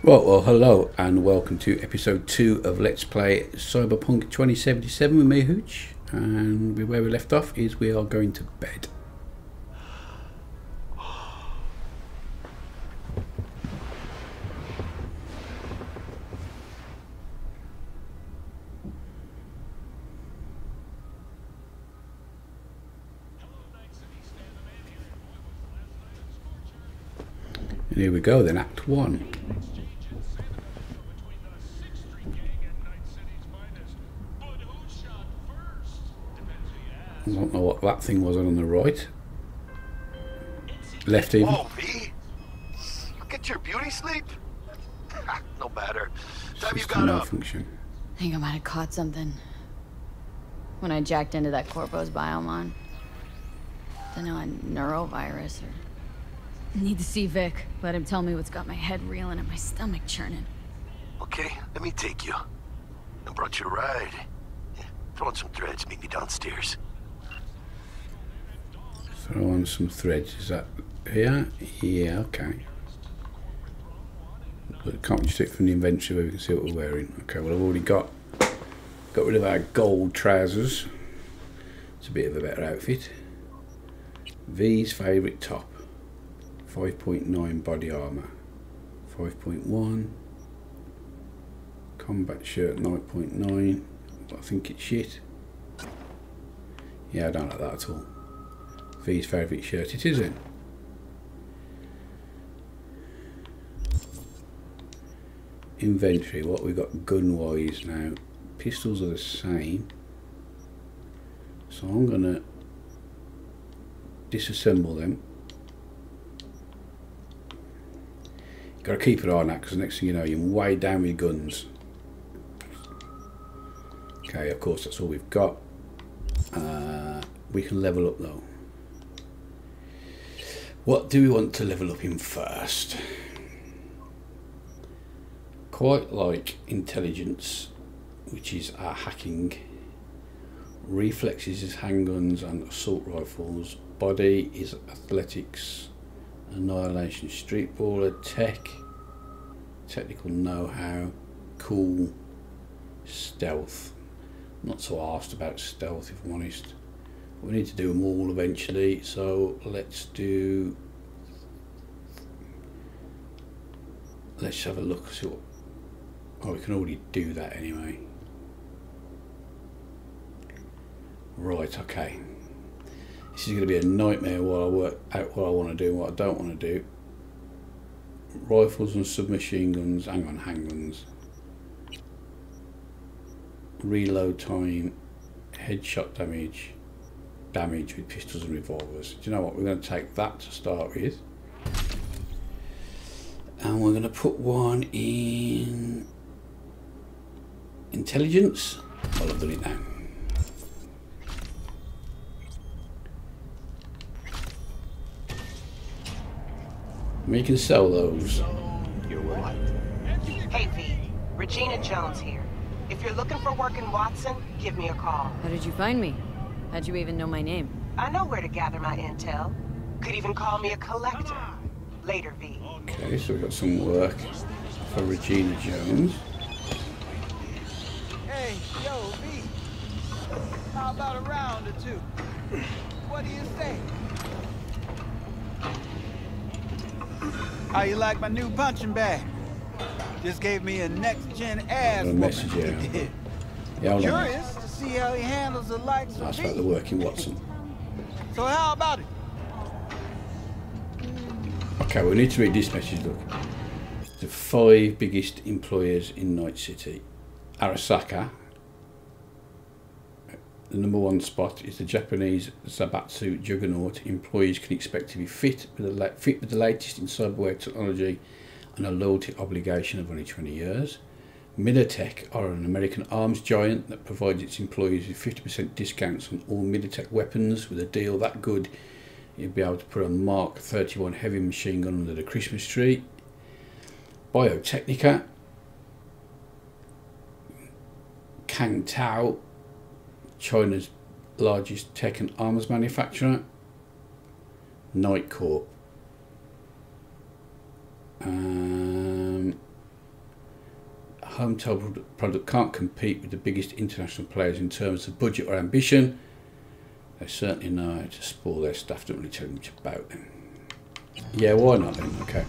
Well, hello and welcome to episode 2 of Let's Play Cyberpunk 2077 with me, Hooch. And where we left off is we are going to bed. And here we go then, Act 1. I don't know what that thing was on the right. Left even. Whoa, V! Look at your beauty sleep. No matter. Time you got up. Malfunction. I think I might have caught something when I jacked into that Corpo's biomon. Don't know, a neurovirus or... Need to see Vic. Let him tell me what's got my head reeling and my stomach churning. Okay, let me take you. I brought you a ride. Yeah, throw on some threads, meet me downstairs. Throw on some threads. Is that here? Yeah, okay. But can't we just do it from the inventory where we can see what we're wearing? Okay, well I've already got rid of our gold trousers. It's a bit of a better outfit. V's favourite top. 5.9 body armour. 5.1. Combat shirt 9.9. But I think it's shit. Yeah, I don't like that at all. V's favourite shirt it isn't. Inventory, what we got gun wise now. Pistols are the same. So I'm gonna disassemble them. Gotta keep an eye on that because next thing you know you're way down with guns. Okay, of course that's all we've got. We can level up though. What do we want to level up in first? Quite like intelligence, which is our hacking. Reflexes is handguns and assault rifles. Body is athletics. Annihilation, street baller. Tech, technical know-how. Cool, stealth. Not so arsed about stealth if I'm honest. We need to do them all eventually, so let's have a look. See what, oh, we can already do that anyway. Right, okay. This is going to be a nightmare while I work out what I want to do and what I don't want to do. Rifles and submachine guns, hang on, handguns. Reload time, headshot damage with pistols and revolvers. Do you know what? We're going to take that to start with. And we're going to put one in intelligence. Well, I've done it now. We can sell those. Hey V, Regina Jones here. If you're looking for work in Watson, give me a call. How did you find me? How'd you even know my name? I know where to gather my intel. Could even call me a collector. Later, V. Okay, so we've got some work for Regina Jones. Hey, yo, V. How about a round or two? What do you say? How you like my new punching bag? Just gave me a next-gen ass Got a message here. Yeah, hold on. Curious to see how he handles the likes of That's me. about the work in Watson. So how about it? Okay, we need to read this message, look. The 5 biggest employers in Night City. Arasaka. The #1 spot is the Japanese Zaibatsu juggernaut. Employees can expect to be fit with the latest in cyberware technology and a loyalty obligation of only 20 years. Militech are an American arms giant that provides its employees with 50% discounts on all Militech weapons. With a deal that good, you'll be able to put a Mark 31 heavy machine gun under the Christmas tree. Biotechnica. Kangtao, China's largest tech and arms manufacturer. Night Corp. home product can't compete with the biggest international players in terms of budget or ambition. They certainly know how to spoil their staff, don't really tell them much about them. Yeah, why not then? Okay.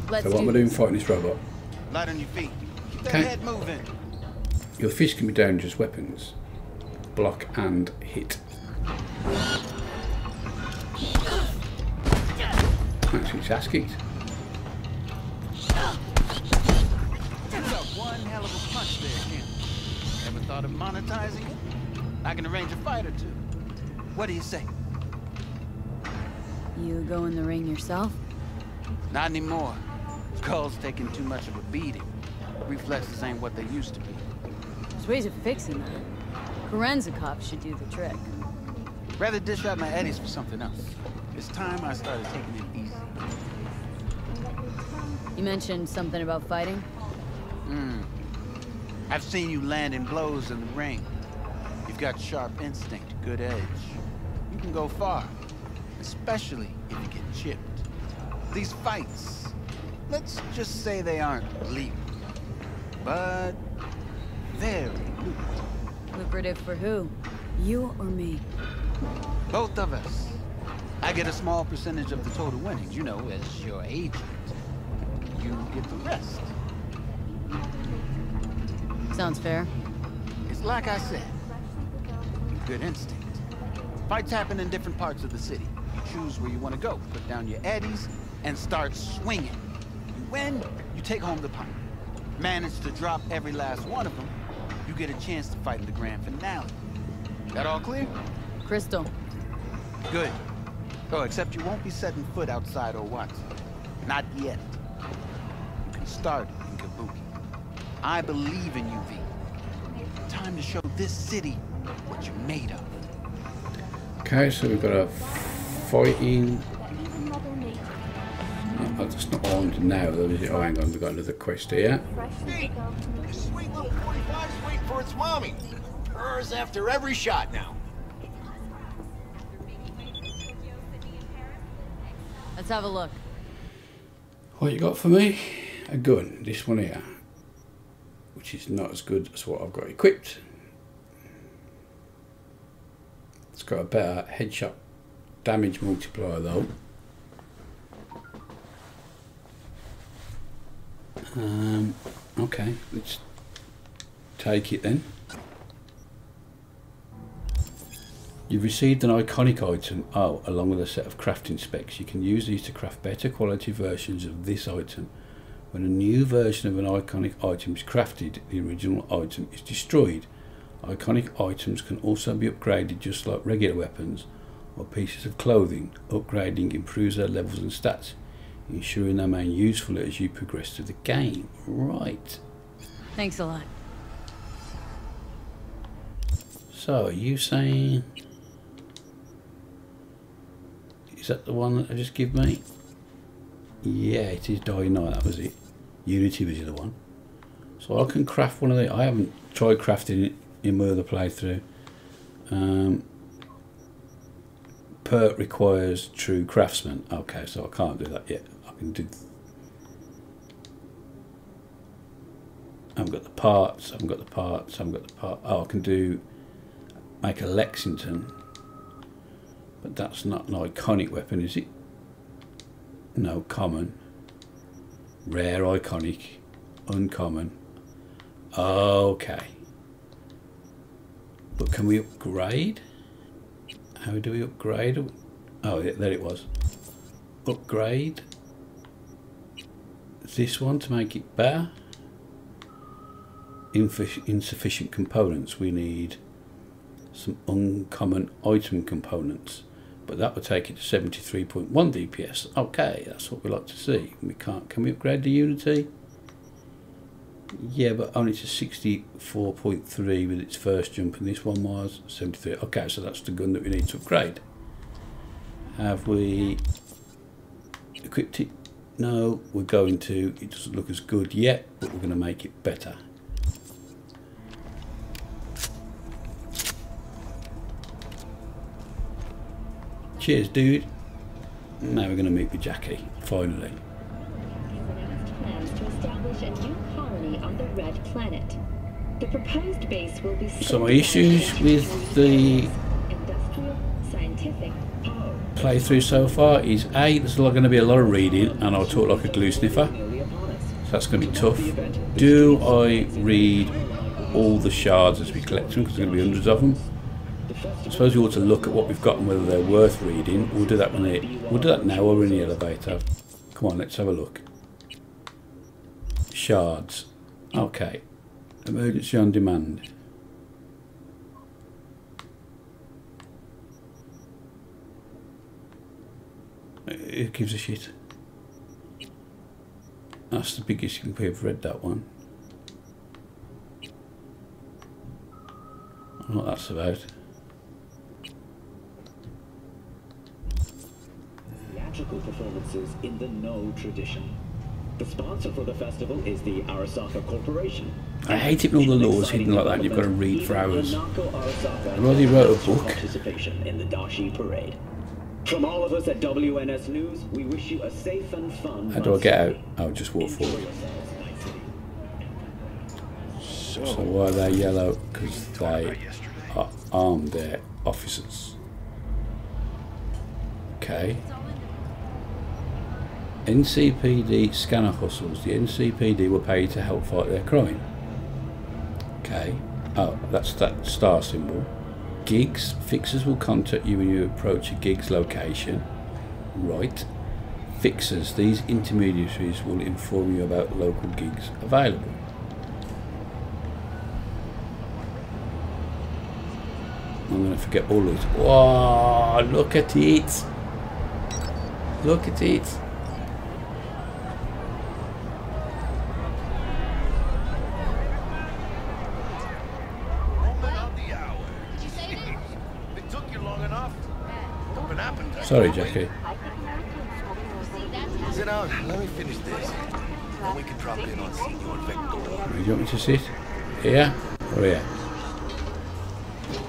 Let's So what am I doing fighting this robot? Light on your feet. Keep that Okay. head moving. Your fists can be dangerous weapons. Block and hit. Actually, it's ass kicked. That's one hell of a punch there, Ken. Ever thought of monetizing it? I can arrange a fight or two. What do you say? You go in the ring yourself? Not anymore. Skull's taking too much of a beating. Reflexes ain't what they used to be. There's ways of fixing that. Korenzikov should do the trick. Rather dish out my eddies for something else. It's time I started taking it easy. You mentioned something about fighting? I've seen you landing blows in the ring. You've got sharp instinct, good edge. You can go far, especially if you get chipped. These fights, let's just say they aren't lethal, but very lucrative. Lucrative for who? You or me? Both of us. I get a small percentage of the total winnings, you know, as your agent. You get the rest. Sounds fair. It's like I said, good instinct. Fights happen in different parts of the city. You choose where you want to go, put down your eddies, and start swinging. You win, you take home the pint. Manage to drop every last one of them, you get a chance to fight in the grand finale. That all clear? Crystal. Good. Oh, except you won't be setting foot outside Owatsu. Not yet. You can start in Kabuki. I believe in you, V. Time to show this city what you're made of. Okay, so we've got a fighting. Oh, that's not on now, though, is it? Oh, hang on, we've got another quest here. Hey, this sweet little 45's waiting for its mommy. Hers after every shot now. Let's have a look. What you got for me? A gun, this one here, which is not as good as what I've got equipped. It's got a better headshot damage multiplier though. Okay, let's take it then. You've received an iconic item, along with a set of crafting specs. You can use these to craft better quality versions of this item. When a new version of an iconic item is crafted, the original item is destroyed. Iconic items can also be upgraded just like regular weapons or pieces of clothing. Upgrading improves their levels and stats, ensuring they remain useful as you progress through the game. Right. Thanks a lot. So, are you saying... Is that the one that I just give me? Yeah, it is Dying Night, that was it. Unity was the other one. So I can craft one of these. I haven't tried crafting it in my other playthrough. Perk requires true craftsman. Okay, so I can't do that yet. I can do... I haven't got the parts, I haven't got the parts, I haven't got the parts. Oh, I can do... Make a Lexington. But that's not an iconic weapon, is it? No, common. Rare, iconic, uncommon. Okay. But can we upgrade? How do we upgrade? Oh, yeah, there it was. Upgrade. This one to make it better. Insufficient components. We need some uncommon item components. But that would take it to 73.1 DPS. Okay, that's what we like to see. We can't. Can we upgrade the Unity? Yeah, but only to 64.3 with its first jump, and this one was 73. Okay, so that's the gun that we need to upgrade. Have we equipped it? No, we're going to. It doesn't look as good yet, but we're going to make it better. Cheers, dude. Now we're going to meet with Jackie, finally. red planet. The proposed base will be So my issues with the industrial, scientific. playthrough so far is A, there's going to be a lot of reading and I'll talk like a glue sniffer, so that's going to be tough. Do I read all the shards as we collect them, because there's going to be hundreds of them? I suppose we ought to look at what we've got and whether they're worth reading. We'll do that we'll do that now while we're in the elevator. Come on, let's have a look. Shards. Okay. Emergency on demand. Who gives a shit? That's the biggest you can have read, that one. I don't know what that's about. Theatrical performances in the No tradition. The sponsor for the festival is the Arasaka Corporation. I hate it when all the laws hidden like that and you've got to read for hours. I already wrote a book. Participation in the Dashi Parade. From all of us at WNS News, we wish you a safe and fun. How do I get out? I'll just walk forward. So why are they yellow? Because they are armed, they're officers. Okay. NCPD scanner hustles. The NCPD were paid to help fight their crime. Okay. Oh, that's that star symbol. Gigs. Fixers will contact you when you approach a gig's location. Right. Fixers. These intermediaries will inform you about local gigs available. I'm going to forget all this. Wow, look at it. Look at it. Sorry, Jackie. Sit down. Let me finish this. Then we can drop in on Senor Vector. You want me to sit? Here? Or here?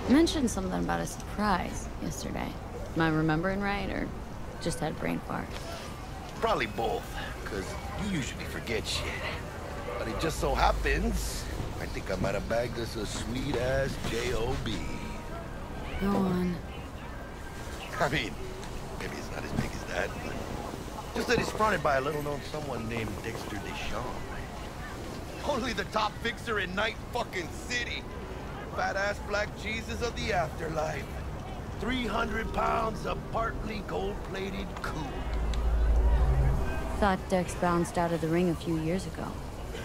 You mentioned something about a surprise yesterday. Am I remembering right, or just had a brain fart? Probably both, because you usually forget shit. But it just so happens, I think I might have bagged us a sweet-ass J.O.B. Go on. I mean, maybe it's not as big as that, but just that it's fronted by a little-known someone named Dexter DeShawn. Only the top fixer in Night fucking City. Fat-ass black Jesus of the afterlife. 300 pounds of partly gold-plated cool. Thought Dex bounced out of the ring a few years ago.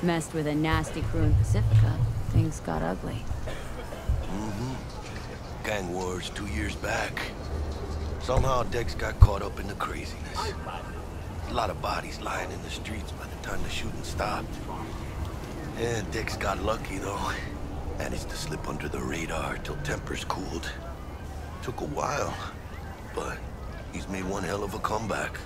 Messed with a nasty crew in Pacifica. Things got ugly. Gang wars 2 years back. Somehow Dex got caught up in the craziness. A lot of bodies lying in the streets by the time the shooting stopped. And Dex got lucky though. Managed to slip under the radar till tempers cooled. Took a while, but he's made one hell of a comeback.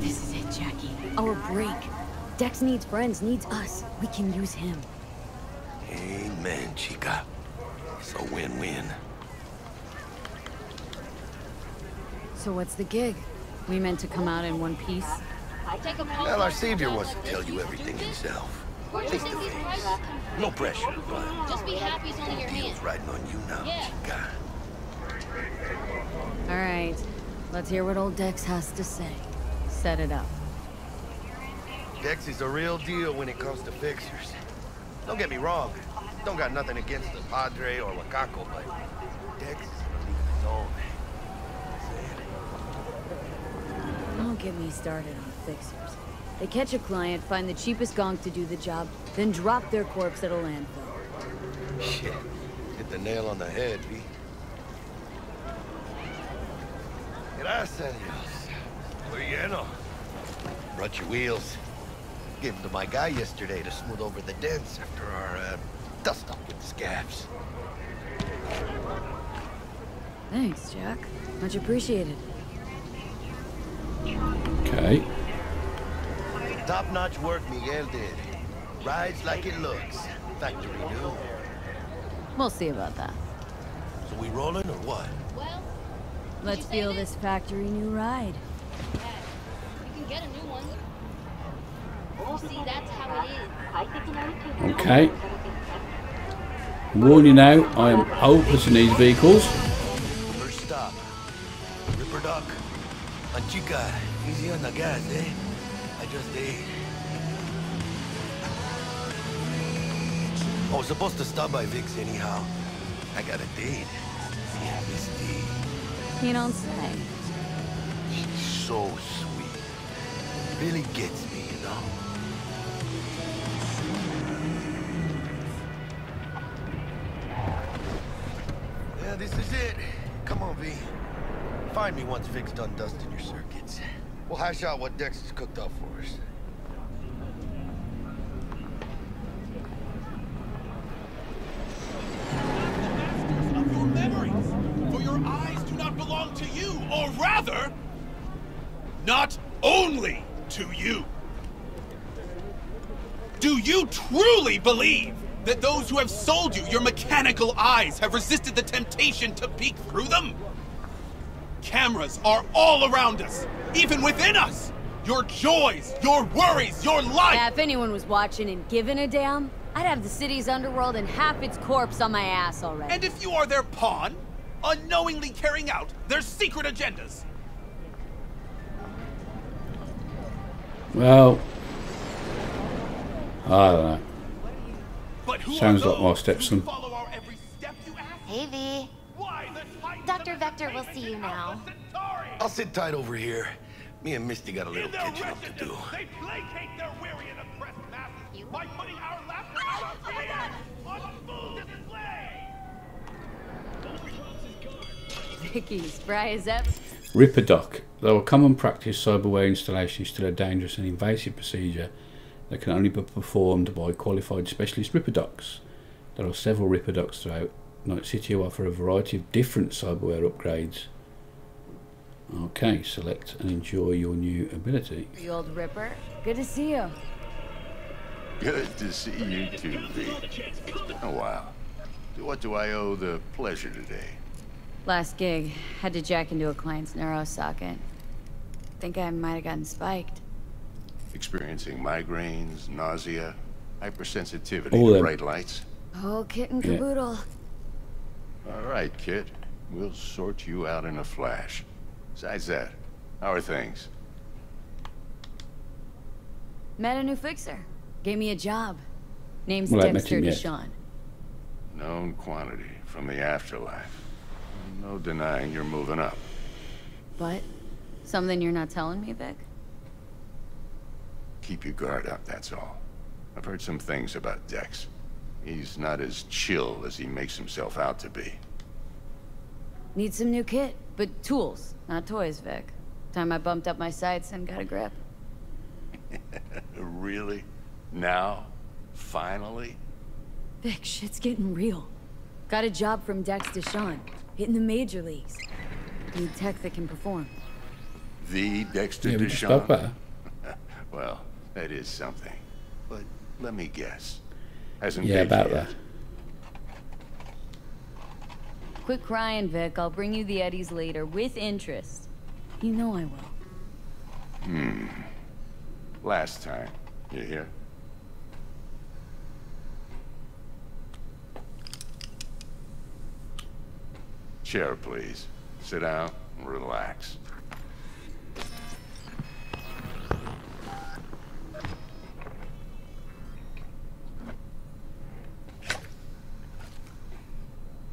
This is it, Jackie. Our break. Dex needs friends, needs us. We can use him. Amen, chica. It's a win-win. So what's the gig? We meant to come out in one piece? Well, our savior wants to tell you everything himself. Face to face. No pressure, but Just be happy it's only your deal's hand. riding on you now, chica. All right. Let's hear what old Dex has to say. Set it up. Dex is a real deal when it comes to fixers. Don't get me wrong. Don't got nothing against the Padre or Wakako, but Dex is in a league of his own. Don't get me started on fixers. They catch a client, find the cheapest gonk to do the job, then drop their corpse at a landfill. Shit. Hit the nail on the head, V. Gracias, Dios. Muy lleno. Brought your wheels. Gave them to my guy yesterday to smooth over the dents after our dust-up with the scabs. Thanks, Jack. Much appreciated. Okay. Top-notch work Miguel did. Rides like it looks. Factory new. We'll see about that. So we rolling or what? Well, Let's feel this factory new ride. you can get a new one. Okay. Warn you now, I am hopeless in these vehicles. First stop. Ripper Duck. Chica, easy on the gas, eh? I just ate. I was supposed to stop by Vic's anyhow. I got a date. Yeah, Miss D. You don't say. She's so sweet. Really gets me, you know? Yeah, this is it. Come on, V. Find me once Vic's done dusting your circuits. We'll hash out what Dex has cooked up for us. Of your memories, for your eyes do not belong to you, or rather, not only to you. Do you truly believe that those who have sold you your mechanical eyes have resisted the temptation to peek through them? Cameras are all around us, even within us. Your joys, your worries, your life. Yeah, if anyone was watching and giving a damn, I'd have the city's underworld and half its corpse on my ass already. And if you are their pawn, unknowingly carrying out their secret agendas. Well, I don't know. But who Sounds are like my those stepson. who follow our every step, you ask? Hey, V. Why the Titans Dr. of Vector the will see you now. Centauri? I'll sit tight over here. Me and Misty got a little In their catching up to do. wretchedness, they placate their weary and oppressed masses by putting our laughter out of creation on full display. Vicky, spry as ever. Ripper Duck. Though a common practice, cyberware installation is still a dangerous and invasive procedure that can only be performed by qualified specialist Ripper Ducks. There are several Ripper Ducks throughout Night City who offer a variety of different cyberware upgrades. Okay, select and enjoy your new ability. The old Ripper. Good to see you. Good to see you too, V. Oh, wow. What do I owe the pleasure today? Last gig. Had to jack into a client's neuro socket. Think I might have gotten spiked. Experiencing migraines, nausea, hypersensitivity All to them. bright lights? Oh, kit and Yeah. caboodle. All right, kid. We'll sort you out in a flash. Besides that, how are things? Met a new fixer. Gave me a job. Name's Well, I met Dexter him yet. DeShawn. Known quantity from the afterlife. No denying you're moving up. But something you're not telling me, Vic? Keep your guard up, that's all. I've heard some things about Dex. He's not as chill as he makes himself out to be. Need some new kit, but tools, not toys, Vic. Time I bumped up my sights and got a grip. Really? Now? Finally? Vic, shit's getting real. Got a job from Dex DeShawn, hitting the major leagues. Need tech that can perform. The Dexter Yeah, we just spoke about DeShawn? her. Well, that is something. But let me guess. Hasn't Yeah, paid about yet. that. Quit crying, Vic. I'll bring you the Eddies later, with interest. You know I will. Last time. You hear? Chair, please. Sit down and relax.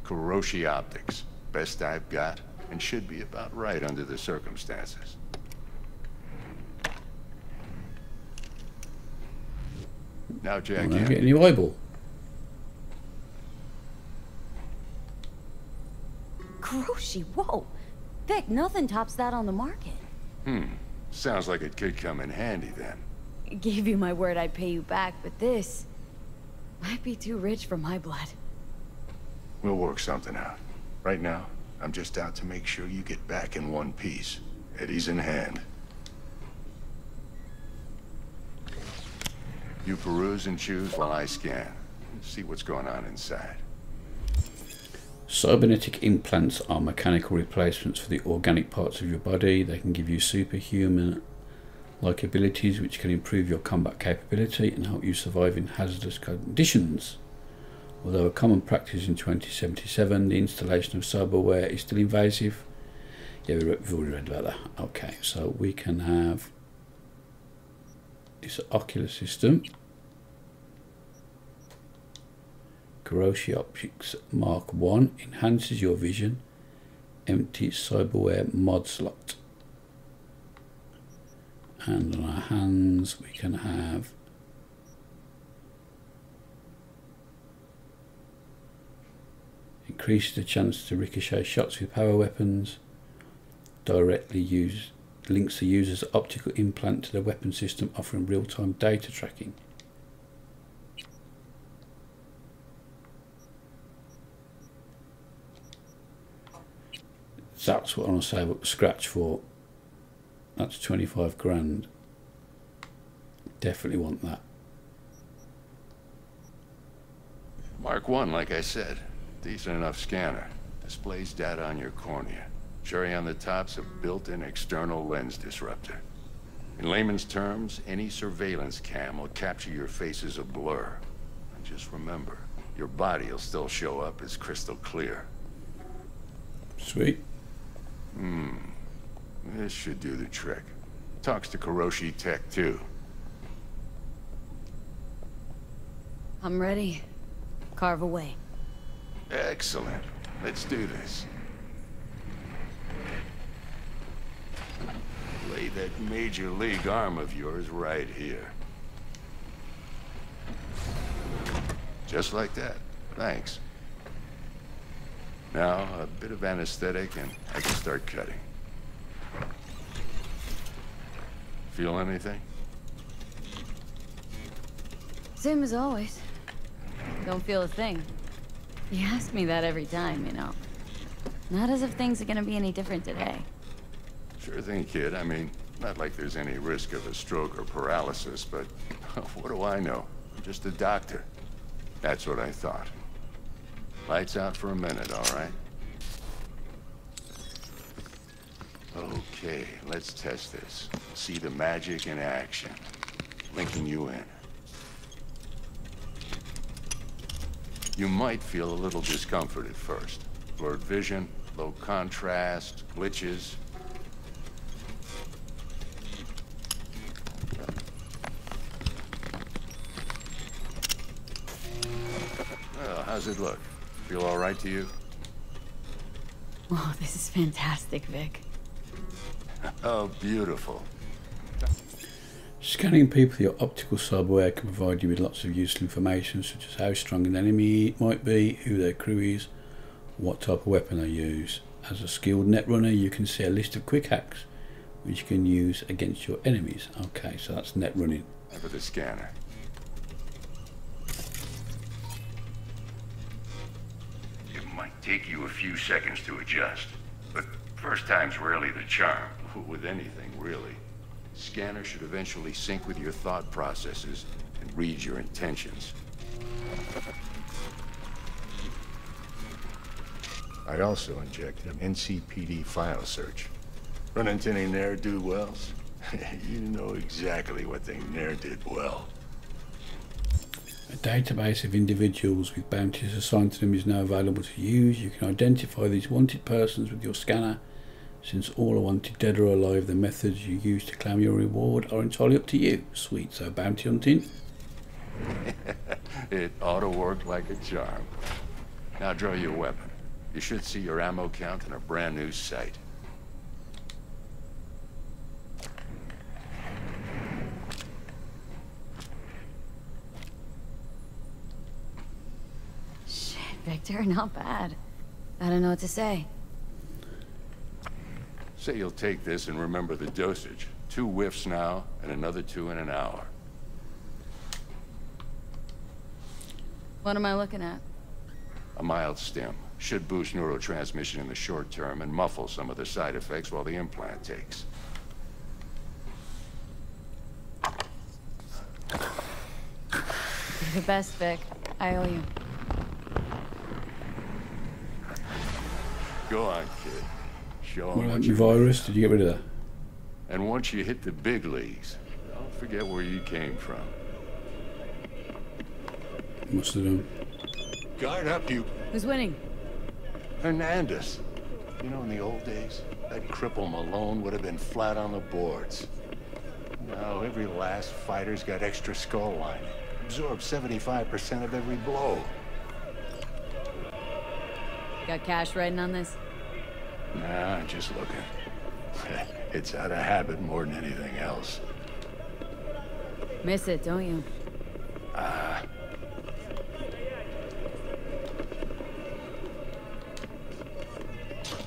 Kuroshi Optics. Best I've got, and should be about right under the circumstances. Now, Jack, Well, get a new eyeball. Kuroshi, whoa! Vic, nothing tops that on the market. Sounds like it could come in handy then. Gave you my word I'd pay you back, but this might be too rich for my blood. We'll work something out. Right now, I'm just out to make sure you get back in one piece. Eddie's in hand. You peruse and choose while I scan. See what's going on inside. Cybernetic implants are mechanical replacements for the organic parts of your body. They can give you superhuman like abilities which can improve your combat capability and help you survive in hazardous conditions. Although a common practice in 2077, the installation of cyberware is still invasive. Yeah, we've already read about that. Okay, so we can have this ocular system. Kuroshi Optics Mark 1 enhances your vision. Empty cyberware mod slot. And on our hands we can have increases the chance to ricochet shots with power weapons. Directly links the user's optical implant to the weapon system, offering real-time data tracking. That's what I want to say about the scratch for. That's 25 grand. Definitely want that. Mark 1, like I said. Decent enough scanner. Displays data on your cornea. Cherry on the top's a built-in external lens disruptor. In layman's terms, any surveillance cam will capture your face as a blur. And just remember, your body will still show up as crystal clear. Sweet. This should do the trick. Talks to Kuroshi Tech, too. I'm ready. Carve away. Excellent. Let's do this. Lay that major league arm of yours right here. Just like that. Thanks. Now, a bit of anesthetic and I can start cutting. Feel anything? Same as always. Don't feel a thing. You ask me that every time, you know. Not as if things are gonna be any different today. Sure thing, kid. I mean, not like there's any risk of a stroke or paralysis, but what do I know? I'm just a doctor. That's what I thought. Lights out for a minute, all right? Okay, let's test this. See the magic in action. Linking you in. You might feel a little discomfort at first. Blurred vision, low contrast, glitches. Well, how's it look? Feel all right to you? Oh, this is fantastic, Vic. Oh, beautiful. Scanning people with your optical cyberware can provide you with lots of useful information, such as how strong an enemy might be, who their crew is, what type of weapon they use. As a skilled net runner, you can see a list of quick hacks which you can use against your enemies. Okay, so that's net running. For the scanner. It might take you a few seconds to adjust, but first time's rarely the charm, with anything, really. Scanner should eventually sync with your thought processes and read your intentions. I also injected an NCPD file search. Run into any ne'er-do-wells? You know exactly what they ne'er did well. A database of individuals with bounties assigned to them is now available to use. You can identify these wanted persons with your scanner. Since all are wanted dead or alive, the methods you use to claim your reward are entirely up to you. Sweet, so bounty hunting. It ought to work like a charm. Now draw your weapon. You should see your ammo count in a brand new sight. Shit, Victor, not bad. I don't know what to say. Say you'll take this and remember the dosage. 2 whiffs now, and another 2 in an hour. What am I looking at? A mild stim. Should boost neurotransmission in the short term and muffle some of the side effects while the implant takes. You're the best, Vic. I owe you. Go on, kid. Show 'em What about what your you're virus? Did you get rid of that? And once you hit the big leagues, don't forget where you came from. Must have done. Guard up, you... Who's winning? Hernandez. You know, in the old days, that cripple Malone would have been flat on the boards. Now, every last fighter's got extra skull lining. Absorbs 75% of every blow. Got cash riding on this? Nah, just looking. It's out of habit more than anything else. Miss it, don't you?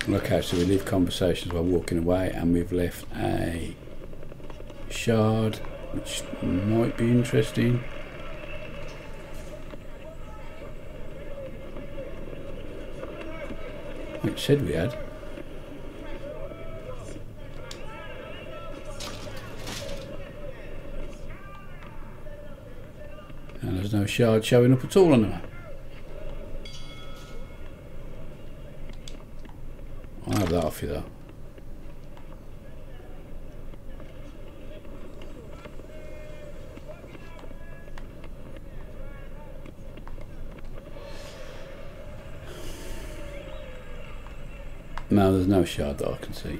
Okay, so we leave conversations while walking away, and we've left a shard, which might be interesting. It said we had. And there's no shard showing up at all on the map. I'll have that off you though. No, there's no shard that I can see.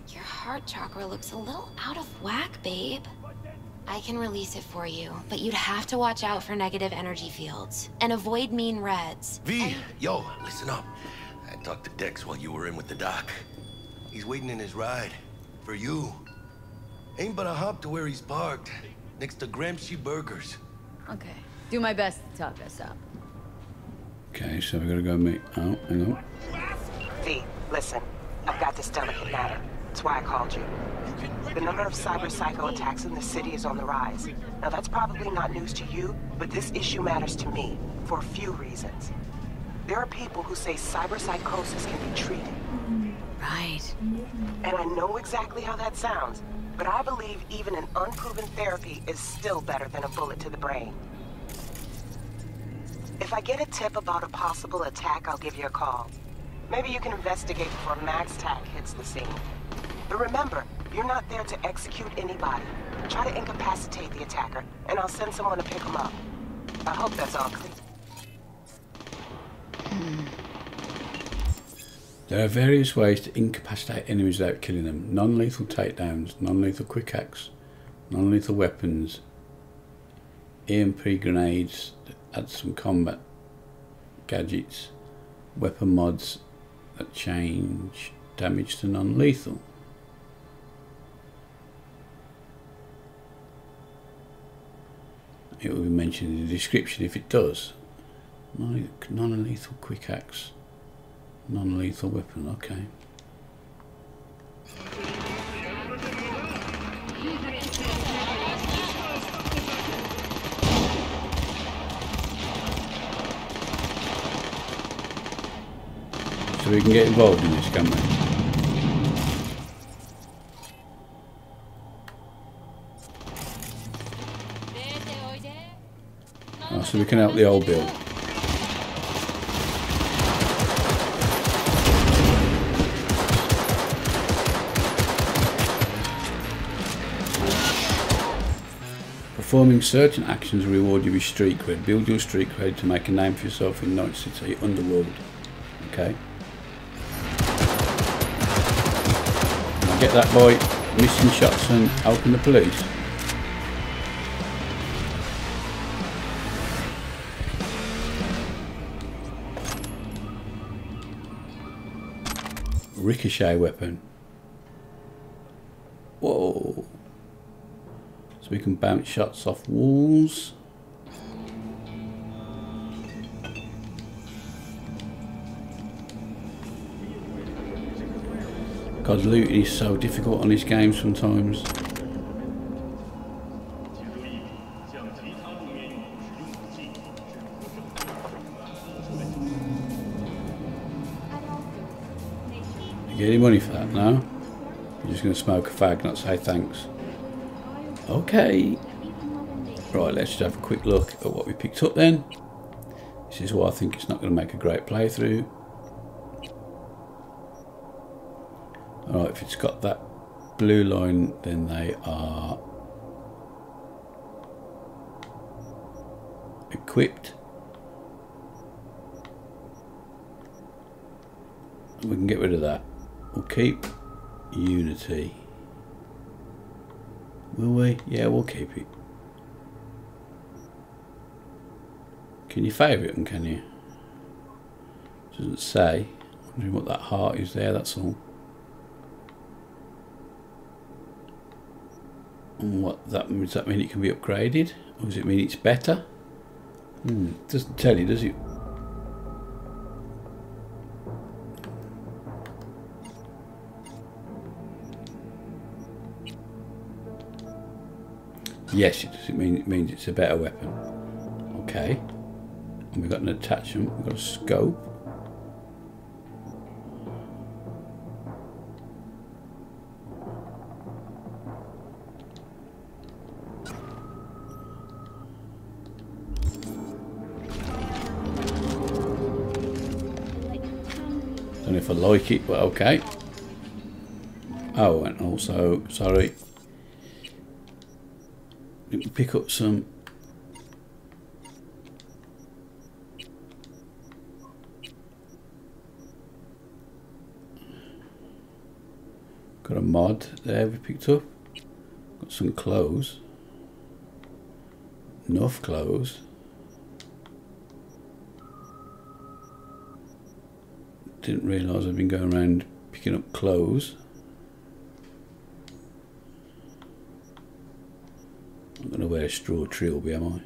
Your heart chakra looks a little out of whack, babe. I can release it for you, but you'd have to watch out for negative energy fields and avoid mean reds. V, yo, listen up. I talked to Dex while you were in with the doc. He's waiting in his ride. For you. Ain't but a hop to where he's parked. Next to Gramsci Burgers. Okay. Do my best to talk us up. Okay, so we're gonna go meet. Oh, hang on. V, listen. I've got this delicate matter. That's why I called you. The number of cyber psycho attacks in the city is on the rise. Now that's probably not news to you, but this issue matters to me for a few reasons. There are people who say cyber psychosis can be treated. Right. And I know exactly how that sounds, but I believe even an unproven therapy is still better than a bullet to the brain. If I get a tip about a possible attack, I'll give you a call. Maybe you can investigate before Max Tack hits the scene. But remember, you're not there to execute anybody. Try to incapacitate the attacker, and I'll send someone to pick him up. I hope that's all clear. There are various ways to incapacitate enemies without killing them. Non-lethal takedowns, non-lethal quick hacks, non-lethal weapons, EMP grenades that add some combat gadgets, weapon mods that change damage to non-lethal. It will be mentioned in the description if it does. Non-lethal quick hacks. Non-lethal weapon, okay. So we can get involved in this, can we? Oh, so we can help the old Bill. Performing certain actions will reward you with street cred. Build your street cred to make a name for yourself in Night City Underworld. Okay. I'll get that by missing shots and helping the police. Ricochet weapon. Whoa. So we can bounce shots off walls. God, looting is so difficult on this game sometimes. You get any money for that? No? You're just going to smoke a fag, not say thanks. Okay. Right, let's just have a quick look at what we picked up then. This is why I think it's not going to make a great playthrough. Alright, if it's got that blue line, then they are equipped. And we can get rid of that. We'll keep Unity. Will we? Yeah, we'll keep it. Can you favourite them, can you? Doesn't say. Wondering what that heart is there, that's all. And what that means, does that mean it can be upgraded? Or does it mean it's better? It doesn't tell you, does it? Yes, it does. It means it's a better weapon. Okay. And we've got an attachment, we've got a scope. Don't know if I like it, but okay. Oh, and also, sorry. Let me pick up some. Got a mod there we picked up. Got some clothes. Enough clothes. Didn't realise I've been going around picking up clothes. I'm going to wear a straw trilby, am I?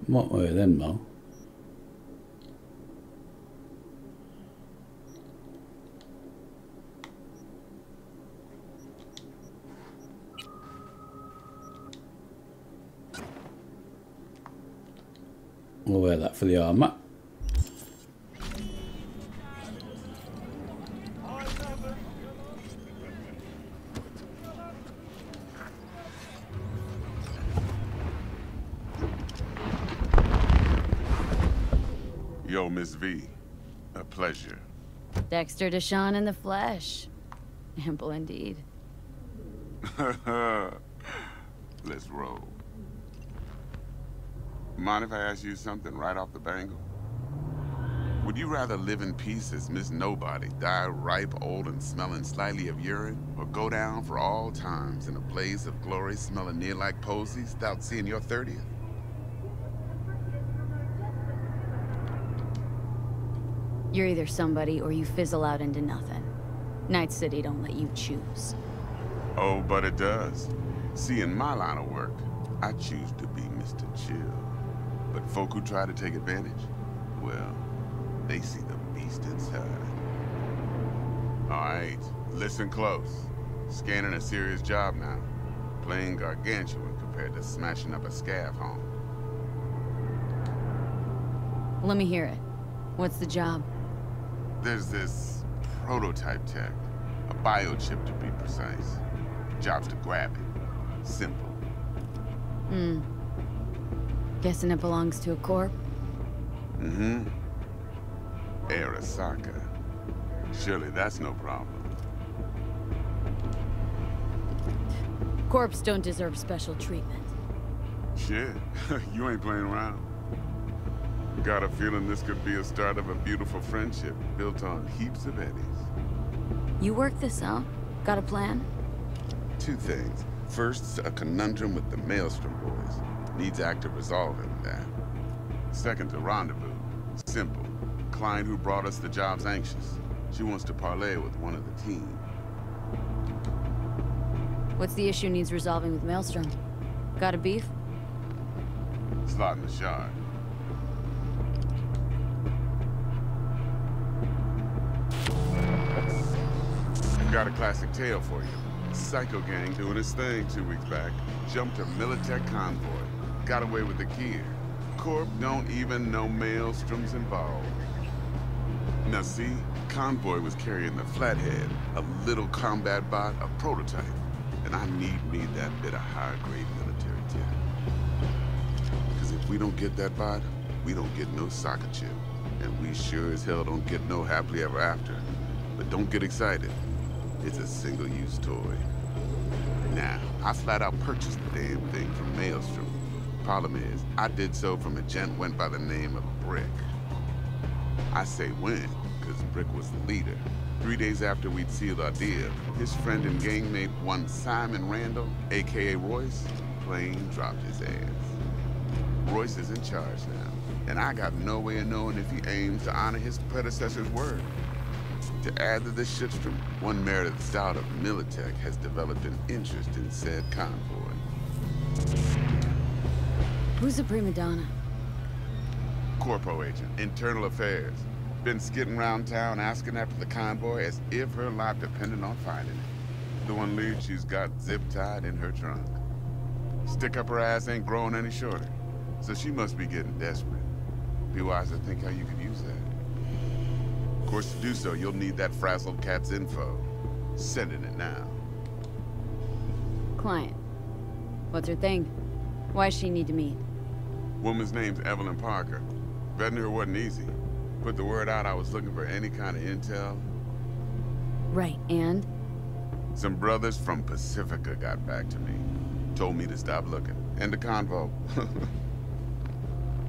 I might wear them though. We'll wear that for the armour. Yo, Miss V. A pleasure. Dexter DeShawn in the flesh. Ample indeed. Let's roll. Mind if I ask you something right off the bangle? Would you rather live in peace as Miss Nobody, die ripe, old, and smelling slightly of urine, or go down for all times in a blaze of glory smelling near like posies without seeing your 30th? You're either somebody or you fizzle out into nothing. Night City don't let you choose. Oh, but it does. See, in my line of work, I choose to be Mr. Chill. But folk who try to take advantage, well, they see the beast inside. All right, listen close. Scanning a serious job now. Playing gargantuan compared to smashing up a scav home. Let me hear it. What's the job? There's this prototype tech. A biochip to be precise. Job's to grab it. Simple. Guessing it belongs to a corp? Mm-hmm. Arasaka. Surely that's no problem. Corps don't deserve special treatment. Shit, you ain't playing around. Got a feeling this could be a start of a beautiful friendship built on heaps of eddies. You work this out? Got a plan? Two things. First, a conundrum with the Maelstrom boys. Needs active resolving that. Second, a rendezvous. Simple. Client who brought us the job's anxious. She wants to parlay with one of the team. What's the issue needs resolving with Maelstrom? Got a beef? Slot in the shard. Got a classic tale for you. Psycho gang doing his thing 2 weeks back. Jumped a Militech convoy. Got away with the gear. Corp don't even know Maelstrom's involved. Now see, convoy was carrying the Flathead, a little combat bot, a prototype. and I need me that bit of high-grade military tech. Because if we don't get that bot, we don't get no soccer chip. And we sure as hell don't get no happily ever after. But don't get excited. It's a single-use toy. Now, I flat out purchased the damn thing from Maelstrom. Problem is, I did so from a gent went by the name of Brick. I say when, because Brick was the leader. 3 days after we'd sealed our deal, his friend and gangmate, one Simon Randall, aka Royce, plain dropped his ass. Royce is in charge now, and I got no way of knowing if he aims to honor his predecessor's word. To add to this shitstorm, one Meredith Stout of Militech has developed an interest in said convoy. Who's the prima donna? Corpo agent, internal affairs. Been skidding around town asking after the convoy as if her life depended on finding it. The one lead she's got zip-tied in her trunk. Stick up her ass ain't growing any shorter, so she must be getting desperate. Be wise to think how you could use that. Of course, to do so, you'll need that frazzled cat's info. Sending it now. Client. What's her thing? Why does she need to meet? Woman's name's Evelyn Parker. Vetting her wasn't easy. Put the word out I was looking for any kind of intel. Right, and? Some brothers from Pacifica got back to me. Told me to stop looking. End of convo.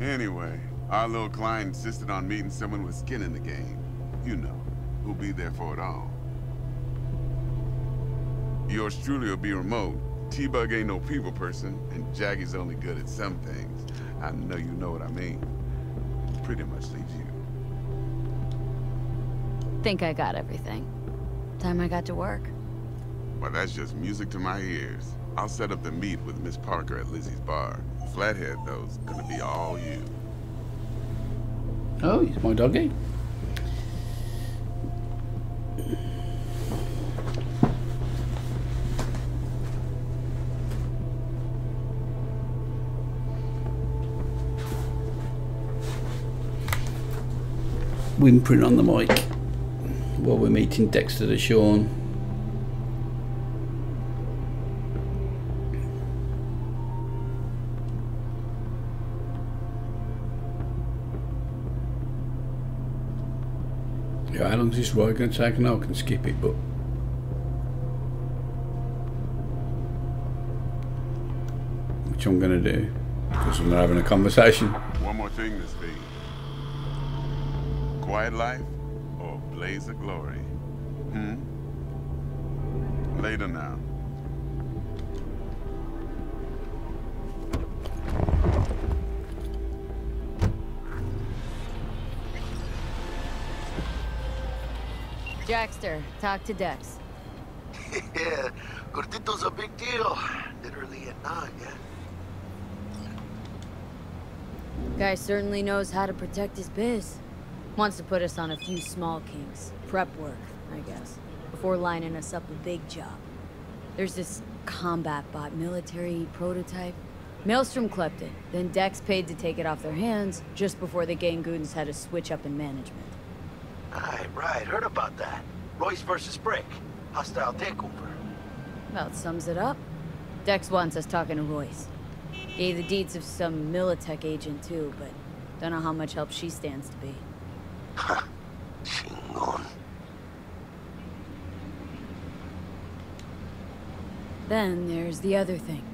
Anyway, our little client insisted on meeting someone with skin in the game. You know, who'll be there for it all. Yours truly will be remote. T-Bug ain't no people person, and Jaggie's only good at some things. I know you know what I mean. Pretty much leaves you. Think I got everything. Time I got to work. Well, that's just music to my ears. I'll set up the meet with Miss Parker at Lizzie's bar. Flathead, though's gonna be all you. Oh, he's my doggy. Whimpering on the mic while we're meeting Dexter DeShawn. Yeah, how long is this ride going to take? No, I can skip it, but which I'm going to do because I'm not having a conversation. One more thing, Miss V. Quiet life or blaze of glory? Later now. Jackster, talk to Dex. Yeah, Gordito's a big deal. Literally at 9, yeah? Guy certainly knows how to protect his biz. Wants to put us on a few small kinks. Prep work, I guess. Before lining us up a big job. There's this combat bot military prototype. Maelstrom clept it. Then Dex paid to take it off their hands just before the Gangoons had a switch up in management. Right. Heard about that. Royce versus Brick. Hostile takeover. About sums it up. Dex wants us talking to Royce. Gave the deeds of some Militech agent too, but don't know how much help she stands to be. Ha. Chingon. Then there's the other thing.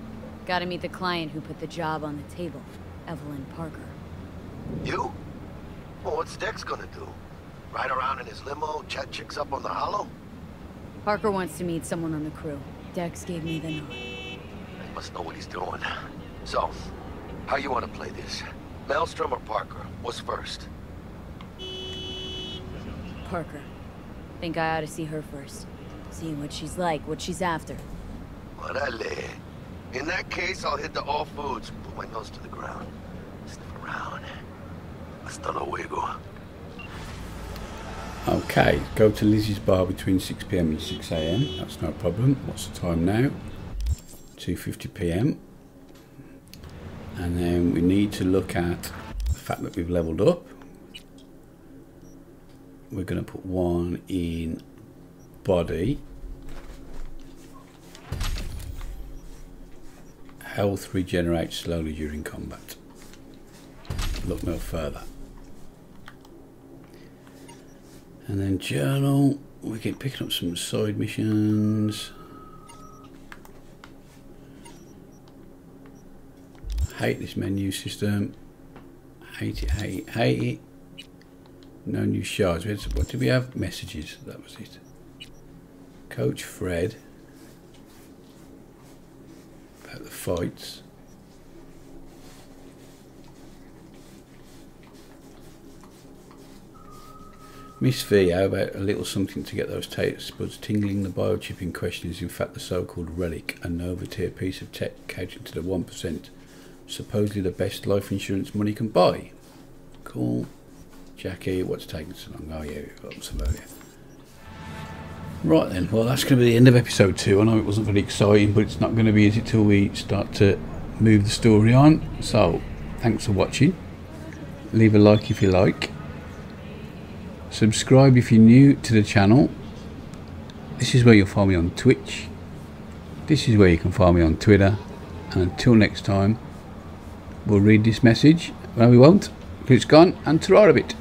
Gotta meet the client who put the job on the table. Evelyn Parker. You? Well, what's Dex gonna do? Ride around in his limo, chat chicks up on the hollow? Parker wants to meet someone on the crew. Dex gave me the nod. He must know what he's doing. So, how you want to play this? Maelstrom or Parker? What's first? Parker. Think I ought to see her first. See what she's like, what she's after. Orale. In that case, I'll hit the all foods, put my nose to the ground. Sniff around. Hasta luego. Okay, go to Lizzie's bar between 6 PM and 6 AM. That's no problem. What's the time now? 2:50 PM. And then we need to look at the fact that we've leveled up. We're going to put one in body. Health regenerates slowly during combat. Look no further. And then journal. We keep picking up some side missions. Hate this menu system. Hate it, hate it, hate it. No new shards. What did we have? Messages. That was it. Coach Fred. About the fights. Miss V, how about a little something to get those taste buds tingling? The biochip in question is in fact the so-called relic, a Nova tier piece of tech catering to the 1%. Supposedly the best life insurance money can buy. Cool. Jackie, what's taking so long? Oh yeah, we've got some earlier. Right then, well that's going to be the end of episode 2. I know it wasn't very exciting, but it's not going to be easy till we start to move the story on. So, thanks for watching. Leave a like if you like. Subscribe if you're new to the channel. This is where you'll find me on Twitch. This is where you can find me on Twitter. And until next time, we'll read this message. Well, we won't, because it's gone, and ta-ra a bit.